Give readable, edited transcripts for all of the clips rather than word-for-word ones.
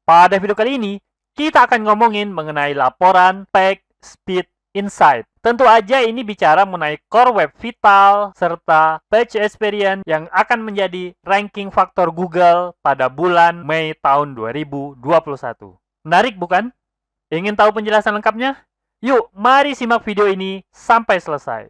Pada video kali ini, kita akan ngomongin mengenai laporan PageSpeed Insight. Tentu aja ini bicara mengenai Core Web Vital serta Page Experience yang akan menjadi ranking faktor Google pada bulan Mei tahun 2021. Menarik bukan? Ingin tahu penjelasan lengkapnya? Yuk, mari simak video ini sampai selesai.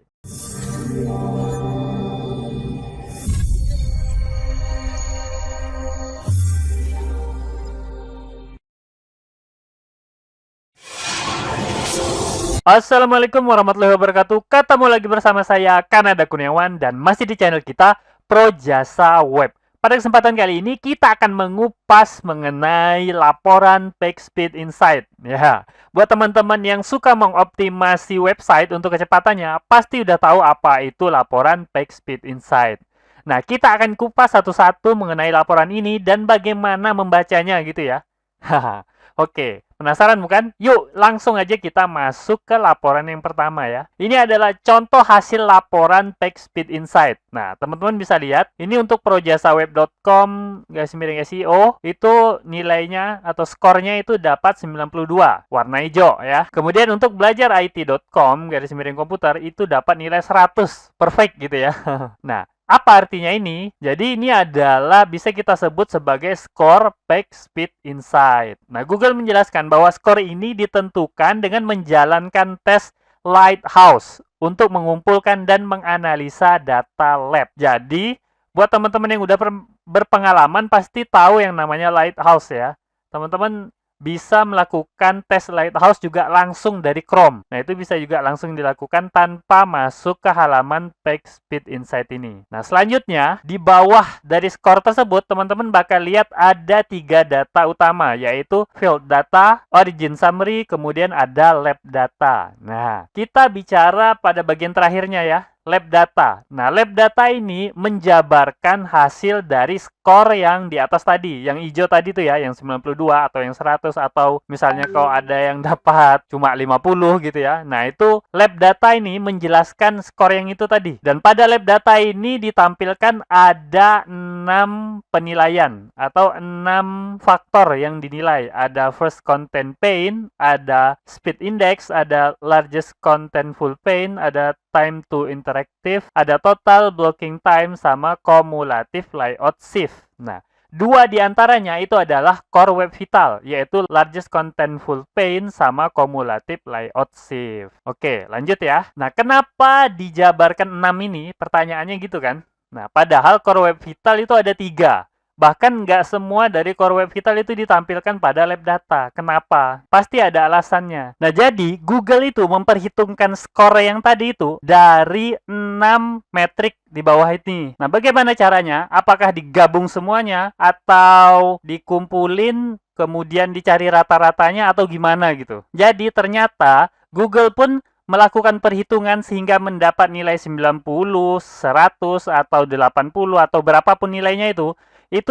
Assalamualaikum warahmatullahi wabarakatuh. Ketemu lagi bersama saya, Kanada Kurniawan, dan masih di channel kita, Pro Jasa Web. Pada kesempatan kali ini, kita akan mengupas mengenai laporan PageSpeed Insight. Ya, buat teman-teman yang suka mengoptimasi website untuk kecepatannya, pasti udah tahu apa itu laporan PageSpeed Insight. Nah, kita akan kupas satu-satu mengenai laporan ini dan bagaimana membacanya gitu ya. Haha. Oke, penasaran bukan? Yuk, langsung aja kita masuk ke laporan yang pertama ya. Ini adalah contoh hasil laporan PageSpeed Insight. Nah, teman-teman bisa lihat, ini untuk projasaweb.com /SEO, itu nilainya atau skornya itu dapat 92, warna hijau ya. Kemudian untuk belajarit.com /komputer itu dapat nilai 100, perfect gitu ya. Nah, apa artinya ini? Jadi ini adalah bisa kita sebut sebagai skor PageSpeed Insight. Nah, Google menjelaskan bahwa skor ini ditentukan dengan menjalankan tes Lighthouse untuk mengumpulkan dan menganalisa data lab. Jadi, buat teman-teman yang udah berpengalaman pasti tahu yang namanya Lighthouse ya. Teman-teman bisa melakukan tes Lighthouse juga langsung dari Chrome. Nah, itu bisa juga langsung dilakukan tanpa masuk ke halaman PageSpeed Insight ini. Nah, selanjutnya, di bawah dari skor tersebut, teman-teman bakal lihat ada 3 data utama, yaitu field data, origin summary, kemudian ada lab data. Nah, kita bicara pada bagian terakhirnya ya. Lab data. Nah, lab data ini menjabarkan hasil dari skor yang di atas tadi. Yang hijau tadi tuh ya, yang 92 atau yang 100 atau misalnya kalau ada yang dapat cuma 50 gitu ya. Nah, itu lab data ini menjelaskan skor yang itu tadi. Dan pada lab data ini ditampilkan ada 6 penilaian atau 6 faktor yang dinilai. Ada first content paint, ada speed index, ada largest contentful paint, ada time to interactive, ada total blocking time, sama cumulative layout shift. Nah, 2 diantaranya itu adalah Core Web Vital, yaitu largest contentful paint sama cumulative layout shift. Oke, lanjut ya. Nah, kenapa dijabarkan 6 ini? Pertanyaannya gitu kan? Nah, padahal Core Web Vital itu ada 3. Bahkan nggak semua dari Core Web Vital itu ditampilkan pada lab data. Kenapa? Pasti ada alasannya. Nah, jadi Google itu memperhitungkan skor yang tadi itu dari 6 metrik di bawah ini. Nah, bagaimana caranya? Apakah digabung semuanya atau dikumpulin kemudian dicari rata-ratanya atau gimana gitu? Jadi ternyata Google pun melakukan perhitungan sehingga mendapat nilai 90, 100, atau 80, atau berapapun nilainya itu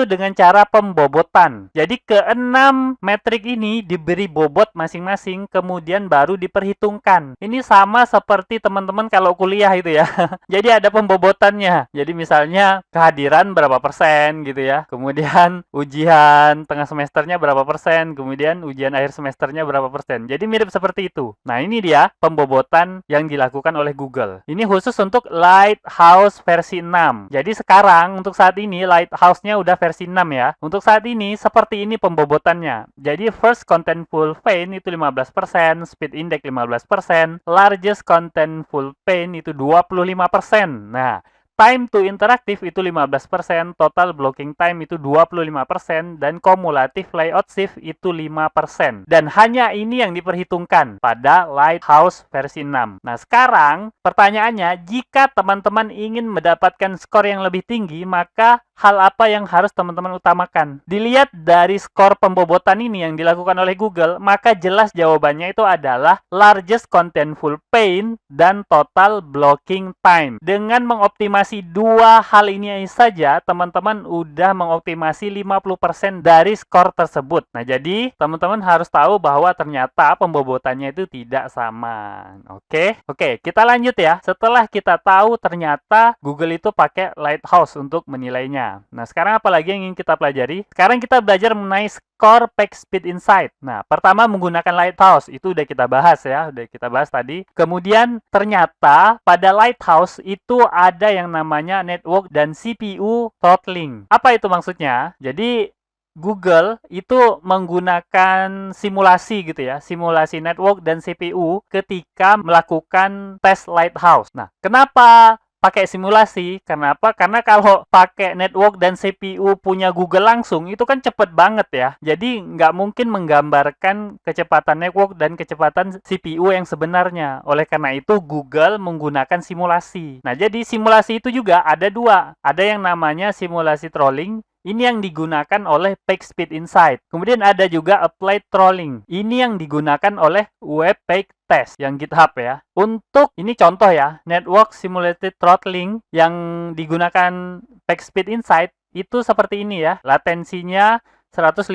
dengan cara pembobotan. Jadi ke-6 metrik ini diberi bobot masing-masing, kemudian baru diperhitungkan. Ini sama seperti teman-teman kalau kuliah itu ya. Jadi ada pembobotannya. Jadi misalnya kehadiran berapa persen gitu ya. Kemudian ujian tengah semesternya berapa persen. Kemudian ujian akhir semesternya berapa persen. Jadi mirip seperti itu. Nah, ini dia pembobotan yang dilakukan oleh Google. Ini khusus untuk Lighthouse versi 6. Jadi sekarang untuk saat ini Lighthouse-nya udah versi 6 ya. Untuk saat ini seperti ini pembobotannya. Jadi first contentful paint itu 15%, speed index 15%, largest contentful paint itu 25%. Nah, time to interactive itu 15%, total blocking time itu 25%, dan cumulative layout shift itu 5%. Dan hanya ini yang diperhitungkan pada Lighthouse versi 6. Nah, sekarang pertanyaannya, jika teman-teman ingin mendapatkan skor yang lebih tinggi, maka hal apa yang harus teman-teman utamakan? Dilihat dari skor pembobotan ini yang dilakukan oleh Google, maka jelas jawabannya itu adalah largest contentful paint dan total blocking time. Dengan mengoptimasi 2 hal ini saja, teman-teman udah mengoptimasi 50% dari skor tersebut. Nah, jadi teman-teman harus tahu bahwa ternyata pembobotannya itu tidak sama. Oke, kita lanjut ya. Setelah kita tahu ternyata Google itu pakai Lighthouse untuk menilainya. Nah, sekarang apa lagi yang ingin kita pelajari? Sekarang kita belajar mengenai Score Page Speed Insight. Nah, pertama menggunakan Lighthouse, itu udah kita bahas ya, udah kita bahas tadi. Kemudian ternyata pada Lighthouse itu ada yang namanya network dan CPU throttling. Apa itu maksudnya? Jadi Google itu menggunakan simulasi gitu ya, simulasi network dan CPU ketika melakukan tes Lighthouse. Nah, kenapa pakai simulasi? Kenapa? Karena kalau pakai network dan CPU punya Google langsung, itu kan cepet banget ya. Jadi nggak mungkin menggambarkan kecepatan network dan kecepatan CPU yang sebenarnya. Oleh karena itu, Google menggunakan simulasi. Nah, jadi simulasi itu juga ada dua. Ada yang namanya simulasi trolling. Ini yang digunakan oleh PageSpeed Insight. Kemudian ada juga Applied Trolling. Ini yang digunakan oleh Web Page Test yang GitHub ya. Untuk ini contoh ya, Network Simulated Throttling yang digunakan PageSpeed Insight itu seperti ini ya. Latensinya 150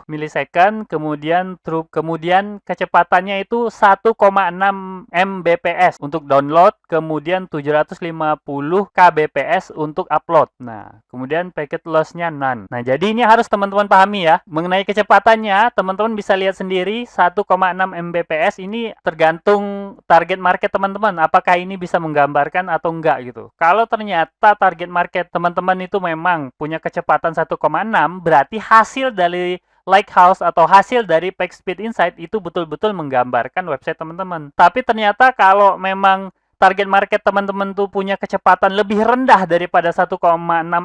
milisecond, kemudian kecepatannya itu 1,6 Mbps untuk download, kemudian 750 kbps untuk upload. Nah, kemudian packet loss-nya none. Nah, jadi ini harus teman-teman pahami ya. Mengenai kecepatannya, teman-teman bisa lihat sendiri 1,6 Mbps ini tergantung target market teman-teman. Apakah ini bisa menggambarkan atau enggak gitu. Kalau ternyata target market teman-teman itu memang punya kecepatan 1,6, berarti hasil dari Lighthouse atau hasil dari PageSpeed Insight itu betul-betul menggambarkan website teman-teman. Tapi ternyata kalau memang target market teman-teman tuh punya kecepatan lebih rendah daripada 1,6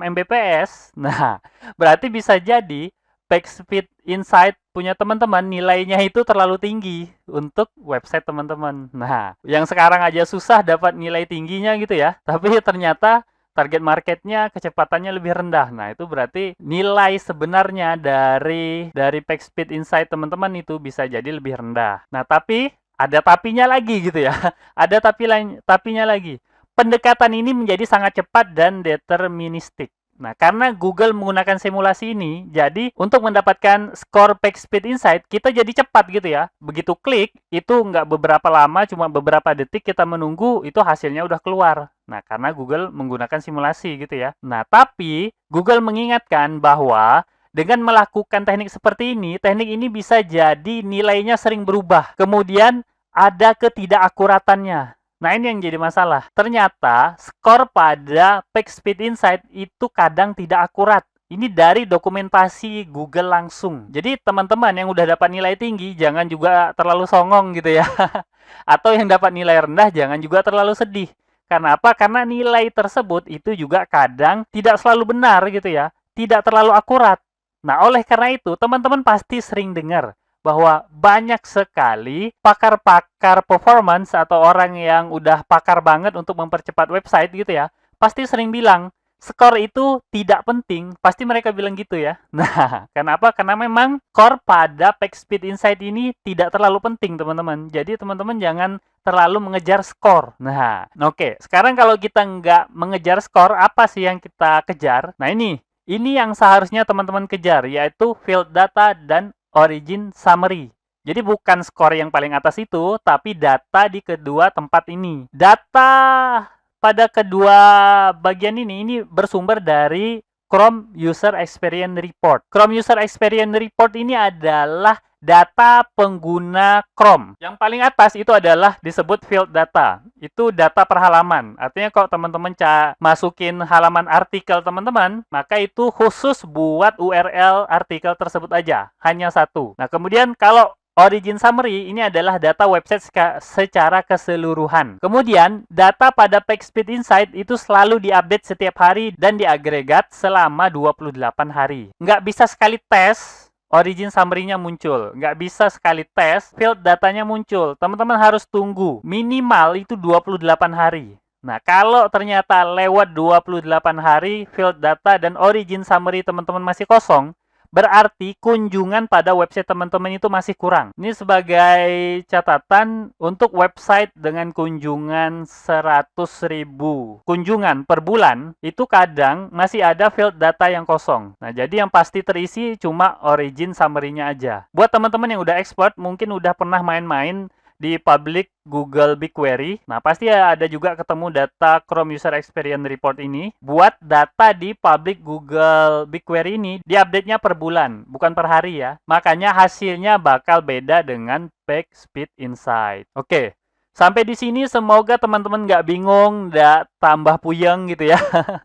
Mbps, nah berarti bisa jadi PageSpeed Insight punya teman-teman nilainya itu terlalu tinggi untuk website teman-teman. Nah, yang sekarang aja susah dapat nilai tingginya gitu ya. Tapi ternyata target marketnya kecepatannya lebih rendah. Nah, itu berarti nilai sebenarnya dari PageSpeed Insight teman-teman itu bisa jadi lebih rendah. Nah, tapi ada tapinya lagi gitu ya. Ada tapinya lagi. Pendekatan ini menjadi sangat cepat dan deterministik. Nah, karena Google menggunakan simulasi ini, jadi untuk mendapatkan skor PageSpeed Insight, kita jadi cepat gitu ya. Begitu klik, itu nggak beberapa lama, cuma beberapa detik kita menunggu, itu hasilnya udah keluar. Nah, karena Google menggunakan simulasi gitu ya. Nah, tapi Google mengingatkan bahwa dengan melakukan teknik seperti ini, teknik ini bisa jadi nilainya sering berubah. Kemudian ada ketidakakuratannya. Nah, ini yang jadi masalah. Ternyata skor pada PageSpeed Insight itu kadang tidak akurat. Ini dari dokumentasi Google langsung. Jadi teman-teman yang udah dapat nilai tinggi jangan juga terlalu songong gitu ya. Atau yang dapat nilai rendah jangan juga terlalu sedih. Karena apa? Karena nilai tersebut itu juga kadang tidak selalu benar gitu ya. Tidak terlalu akurat. Nah, oleh karena itu teman-teman pasti sering dengar bahwa banyak sekali pakar-pakar performance atau orang yang udah pakar banget untuk mempercepat website gitu ya, pasti sering bilang, skor itu tidak penting. Pasti mereka bilang gitu ya. Nah, kenapa? Karena memang skor pada PageSpeed Insight ini tidak terlalu penting, teman-teman. Jadi, teman-teman jangan terlalu mengejar skor. Nah, oke. Sekarang kalau kita nggak mengejar skor, apa sih yang kita kejar? Nah, ini yang seharusnya teman-teman kejar, yaitu field data dan origin summary. Jadi bukan skor yang paling atas itu, tapi data di kedua tempat ini. Data pada kedua bagian ini bersumber dari Chrome User Experience Report. Chrome User Experience Report ini adalah data pengguna Chrome. Yang paling atas itu adalah disebut field data. Itu data per halaman. Artinya kalau teman-teman masukin halaman artikel teman-teman, maka itu khusus buat URL artikel tersebut aja. Hanya satu. Nah, kemudian kalau origin summary ini adalah data website secara keseluruhan. Kemudian, data pada PageSpeed Insight itu selalu diupdate setiap hari dan diagregat selama 28 hari. Nggak bisa sekali tes origin summary-nya muncul. Nggak bisa sekali tes, field datanya muncul. Teman-teman harus tunggu. Minimal itu 28 hari. Nah, kalau ternyata lewat 28 hari, field data dan origin summary teman-teman masih kosong, berarti kunjungan pada website teman-teman itu masih kurang. Ini sebagai catatan untuk website dengan kunjungan 100.000 kunjungan per bulan, itu kadang masih ada field data yang kosong. Nah, jadi yang pasti terisi cuma origin summary-nya aja. Buat teman-teman yang udah expert, mungkin udah pernah main-main di public Google BigQuery. Nah, pasti ada juga ketemu data Chrome User Experience Report ini. Buat data di public Google BigQuery ini, diupdate-nya per bulan, bukan per hari ya. Makanya hasilnya bakal beda dengan PageSpeed Insight. Oke. Sampai di sini semoga teman-teman nggak bingung, nggak tambah puyeng gitu ya.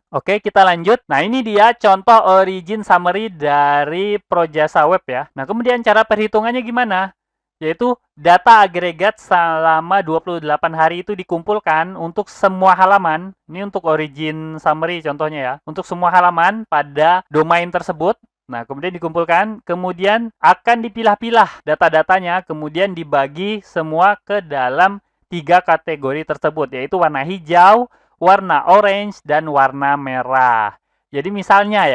Oke, kita lanjut. Nah, ini dia contoh origin summary dari Projasa Web ya. Nah, kemudian cara perhitungannya gimana? Yaitu data agregat selama 28 hari itu dikumpulkan untuk semua halaman. Ini untuk origin summary contohnya ya. Untuk semua halaman pada domain tersebut. Nah, kemudian dikumpulkan, kemudian akan dipilah-pilah data-datanya, kemudian dibagi semua ke dalam 3 kategori tersebut, yaitu warna hijau, warna orange, dan warna merah. Jadi misalnya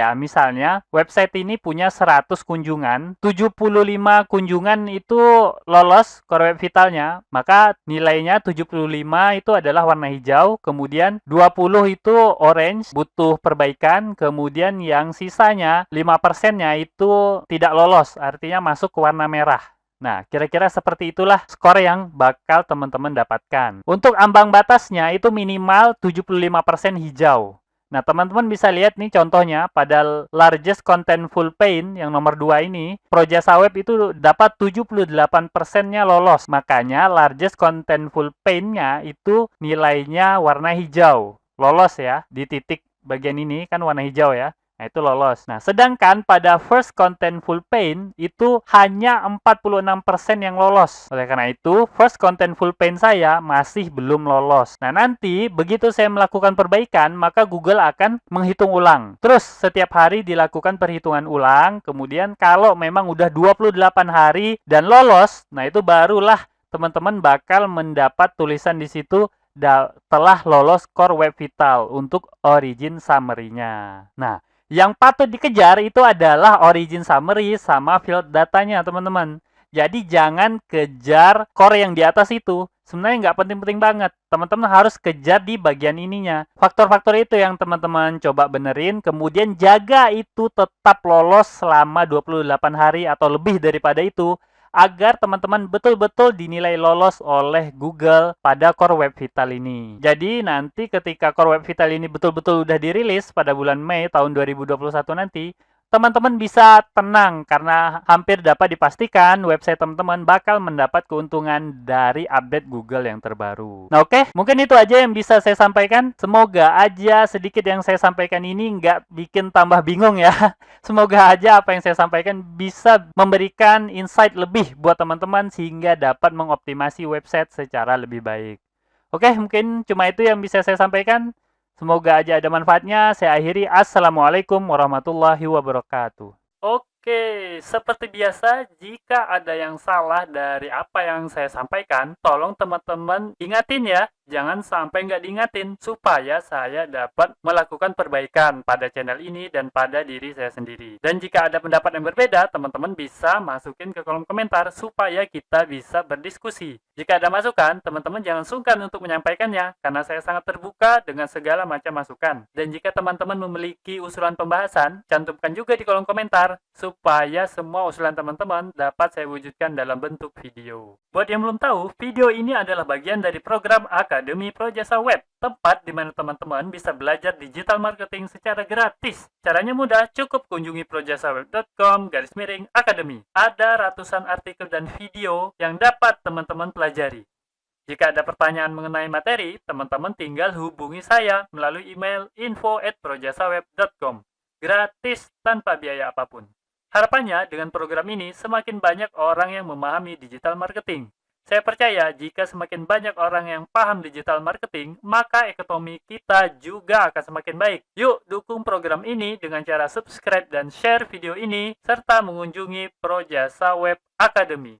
website ini punya 100 kunjungan, 75 kunjungan itu lolos Core Web Vitalnya, maka nilainya 75 itu adalah warna hijau, kemudian 20 itu orange, butuh perbaikan, kemudian yang sisanya 5%-nya itu tidak lolos, artinya masuk ke warna merah. Nah, kira-kira seperti itulah skor yang bakal teman-teman dapatkan. Untuk ambang batasnya itu minimal 75% hijau. Nah, teman-teman bisa lihat nih contohnya pada largest contentful pane yang nomor 2 ini, Projasa Web itu dapat 78%-nya lolos. Makanya largest contentful pane-nya itu nilainya warna hijau. Lolos ya, di titik bagian ini kan warna hijau ya. Nah, itu lolos. Nah, sedangkan pada first contentful pane itu hanya 46% yang lolos. Oleh karena itu, first contentful pane saya masih belum lolos. Nah, nanti begitu saya melakukan perbaikan, maka Google akan menghitung ulang. Terus, setiap hari dilakukan perhitungan ulang. Kemudian, kalau memang udah 28 hari dan lolos, nah itu barulah teman-teman bakal mendapat tulisan di situ telah lolos Core Web Vital untuk origin summary-nya. Nah, yang patut dikejar itu adalah origin summary sama field datanya, teman-teman. Jadi jangan kejar core yang di atas itu. Sebenarnya nggak penting-penting banget. Teman-teman harus kejar di bagian ininya. Faktor-faktor itu yang teman-teman coba benerin. Kemudian jaga itu tetap lolos selama 28 hari atau lebih daripada itu, agar teman-teman betul-betul dinilai lolos oleh Google pada Core Web Vital ini. Jadi nanti ketika Core Web Vital ini betul-betul udah dirilis pada bulan Mei tahun 2021 nanti, teman-teman bisa tenang karena hampir dapat dipastikan website teman-teman bakal mendapat keuntungan dari update Google yang terbaru. Nah, oke, mungkin itu aja yang bisa saya sampaikan. Semoga aja sedikit yang saya sampaikan ini nggak bikin tambah bingung ya. Semoga aja apa yang saya sampaikan bisa memberikan insight lebih buat teman-teman sehingga dapat mengoptimasi website secara lebih baik. Oke, mungkin cuma itu yang bisa saya sampaikan. Semoga aja ada manfaatnya. Saya akhiri. Assalamualaikum warahmatullahi wabarakatuh. Oke, seperti biasa, jika ada yang salah dari apa yang saya sampaikan, tolong teman-teman ingatin ya. Jangan sampai nggak diingatin, supaya saya dapat melakukan perbaikan pada channel ini dan pada diri saya sendiri. Dan jika ada pendapat yang berbeda, teman-teman bisa masukin ke kolom komentar, supaya kita bisa berdiskusi. Jika ada masukan, teman-teman jangan sungkan untuk menyampaikannya, karena saya sangat terbuka dengan segala macam masukan. Dan jika teman-teman memiliki usulan pembahasan, cantumkan juga di kolom komentar, supaya semua usulan teman-teman dapat saya wujudkan dalam bentuk video. Buat yang belum tahu, video ini adalah bagian dari program Akademi Projasa Web, tempat di mana teman-teman bisa belajar digital marketing secara gratis. Caranya mudah, cukup kunjungi projasaweb.com/academy. Ada ratusan artikel dan video yang dapat teman-teman pelajari. Jika ada pertanyaan mengenai materi, teman-teman tinggal hubungi saya melalui email info@projasaweb.com. Gratis tanpa biaya apapun. Harapannya dengan program ini semakin banyak orang yang memahami digital marketing. Saya percaya jika semakin banyak orang yang paham digital marketing, maka ekonomi kita juga akan semakin baik. Yuk dukung program ini dengan cara subscribe dan share video ini, serta mengunjungi Projasa Web Academy.